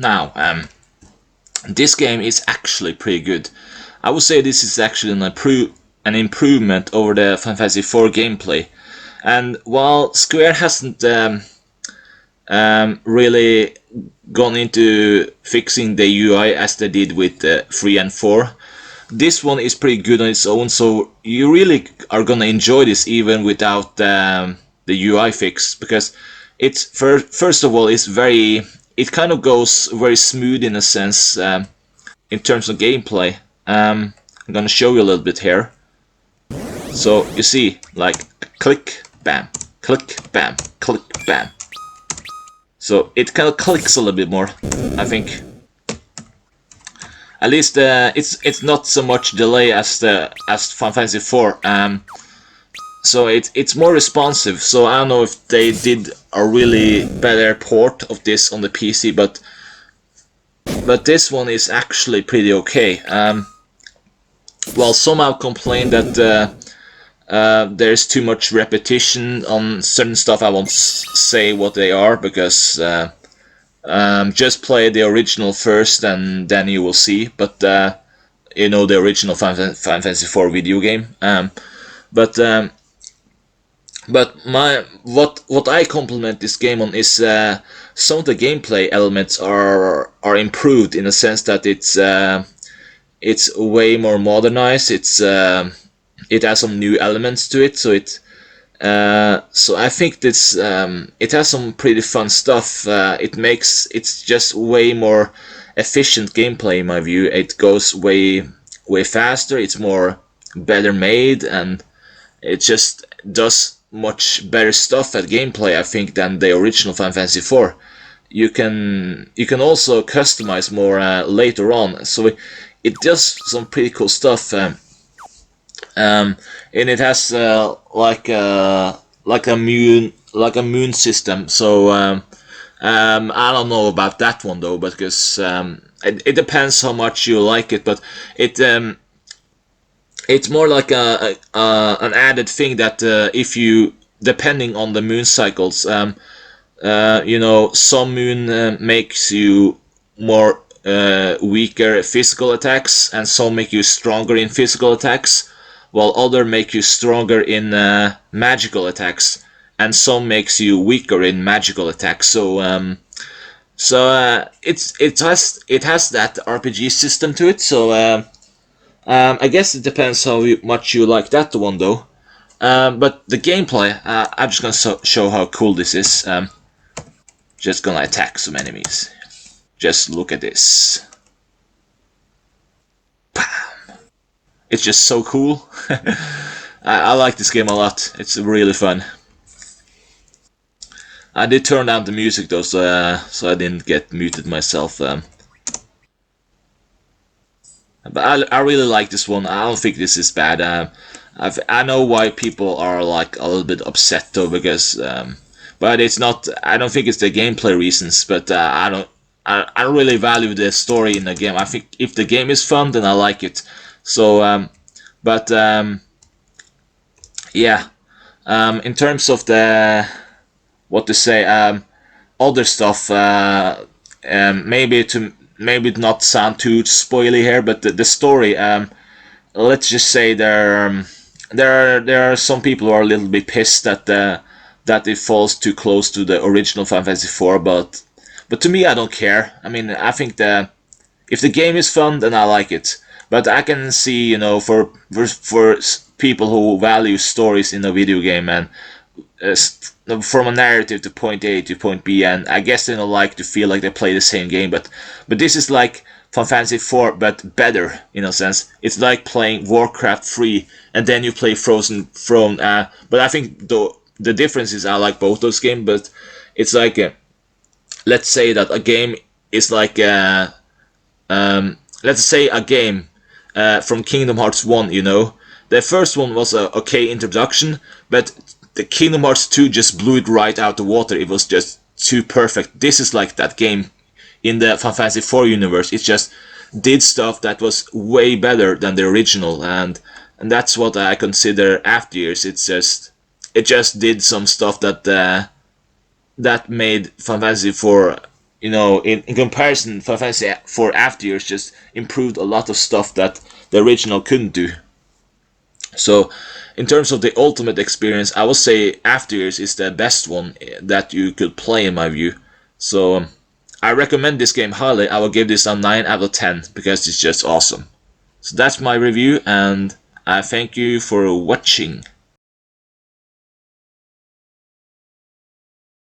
Now, this game is actually pretty good. I would say this is actually an improvement over the Final Fantasy IV gameplay. And while Square hasn't really gone into fixing the UI as they did with 3 and 4, this one is pretty good on its own, so you really are gonna enjoy this even without the UI fix, because it's first of all it kind of goes very smooth in a sense in terms of gameplay. I'm gonna show you a little bit here. So you see, like, click, bam, click, bam, click, bam. So it kind of clicks a little bit more, I think. At least it's not so much delay as Final Fantasy IV. So it's more responsive. So I don't know if they did a really better port of this on the PC, but this one is actually pretty okay. Well, some have complained that there's too much repetition on certain stuff. I won't say what they are, because just play the original first and then you will see. But you know, the original Final Fantasy IV video game. But what I compliment this game on is some of the gameplay elements are improved, in a sense that it's way more modernized. It has some new elements to it, so so I think this it has some pretty fun stuff. It's just way more efficient gameplay in my view. It goes way faster. It's more better made, and it just does much better stuff at gameplay, I think, than the original Final Fantasy IV. You can also customize more later on, so it does some pretty cool stuff. And it has like a moon system. So I don't know about that one though, because it depends how much you like it. But it's more like an added thing that if you, depending on the moon cycles, you know, some moon makes you more weaker physical attacks, and some make you stronger in physical attacks, while other make you stronger in magical attacks, and some makes you weaker in magical attacks. So it has that RPG system to it. So I guess it depends how much you like that one though. But the gameplay, I'm just gonna show how cool this is. Just gonna attack some enemies. Just look at this. It's just so cool. I like this game a lot. It's really fun. I did turn down the music though, so I didn't get muted myself. But I really like this one. I don't think this is bad. I know why people are like a little bit upset though, because but it's not. I don't think it's the gameplay reasons. But I don't really value the story in the game. I think if the game is fun, then I like it. So but yeah. In terms of the, what to say, other stuff, maybe not sound too spoily here, but the story, let's just say there are some people who are a little bit pissed that it falls too close to the original Final Fantasy IV, but to me, I don't care. I mean, I think if the game is fun, then I like it. But I can see, you know, for people who value stories in a video game, and from a narrative to point A to point B, and I guess they don't like to feel like they play the same game, but this is like Final Fantasy IV, but better in a sense. It's like playing Warcraft 3, and then you play Frozen Throne. But I think the difference is I like both those games, but it's like let's say that a game is like let's say a game from Kingdom Hearts 1, you know. The first one was a okay introduction, but the Kingdom Hearts 2 just blew it right out the water. It was just too perfect. This is like that game in the Final Fantasy IV universe. It just did stuff that was way better than the original, and that's what I consider after years. It just did some stuff that made Final Fantasy IV in comparison, Final Fantasy 4 After Years just improved a lot of stuff that the original couldn't do. So, in terms of the ultimate experience, I would say After Years is the best one that you could play in my view. So, I recommend this game highly. I will give this a 9 out of 10 because it's just awesome. So that's my review, and I thank you for watching.